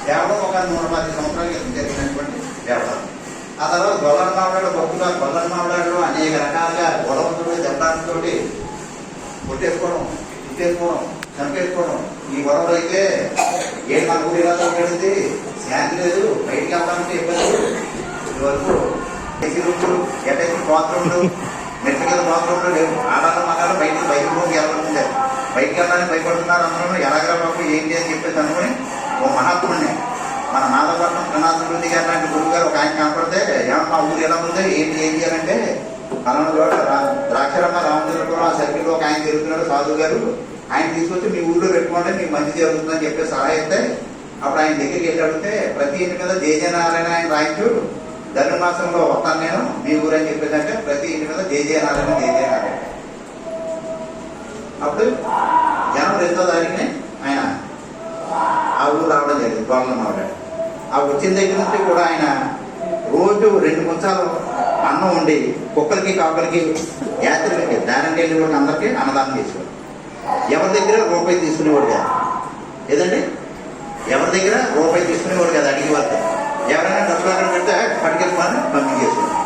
కేవలం ఒక 110 సంవత్సరాల క్రితం జరిగినటువంటి వ్యవహారం. ఆ తర్వాత గొల్లల మామిడాడు భక్తులు గొల్లల మామిడాడు అనేక రకాలుగా గొడవలతో దెబ్బలతో కొట్టేసుకోవడం, తిట్టేసుకోవడం, చంపేసుకోవడం. ఈ గొడవలు అయితే ఏం మన ఊరు ఇలా తగ్గింది, శాంతి లేదు, బయటికి వెళ్తామంటే ఇబ్బంది. ఇదివరకు ఏసీ రూములు, ఎటైతే బాత్రూమ్లు, మెట్ల కింద బాత్రూమ్లు లేవు. ఆడాళ్ళ మగాళ్ళు బయటకు వెళ్ళాలి. బయటికి వెళ్ళడానికి భయపడుతున్నారు. అందరూ ఎలాగా బాబు ఏంటి అని చెప్పేసి అనుకుని ఓ మహాత్ముడిని మన నాదపట్నం త్రినాథుడి గారు లాంటి గురువు గారు ఒక ఆయన కనపడితే, ఏమన్నా మా ఊరు ఎలా ఉంది ఏంటి ఏం చేయాలంటే పలానా చోట ద్రాక్షరమ్మ రామచంద్రపురం ఆ సర్కిల్లో ఒక ఆయన తిరుగుతున్నాడు సాధువు గారు, ఆయన తీసుకొచ్చి మీ ఊళ్ళో పెట్టుకోండి మీకు మంచి జరుగుతుందని చెప్పి సలహా ఇస్తే అప్పుడు ఆయన దగ్గరికి వెళ్ళి అడిగితే ప్రతి ఇంటి మీద జయనారాయణ ఆయన రాయించు, ధనుర్మాసంలో వస్తాను నేను మీ ఊరు అని చెప్పేదంటే ప్రతి ఇంటి మీద జయనారాయణ. అప్పుడు జనవరి 2వ తారీఖుని ఆయన ఆ ఊరు రావడం జరిగింది. గొల్లల మామిడాడు ఆ వచ్చిన దగ్గర నుంచి కూడా ఆయన రోజు 2 ముంచాలు అన్నం వండి కుక్కలకి కాకులకి యాత్రికులకి దానికి వెళ్ళి కూడా అందరికీ అన్నదానం చేసేవాడు. ఎవరి దగ్గర రూపాయి తీసుకునేవాడు కాదు. ఏదండి ఎవరి దగ్గర రూపాయి తీసుకునేవాడు కాదు. అడిగేవారు ఎవరైనా డబ్బులు అక్కడ పెడితే పట్టుకెళ్ళి పంపించేసేవాడు.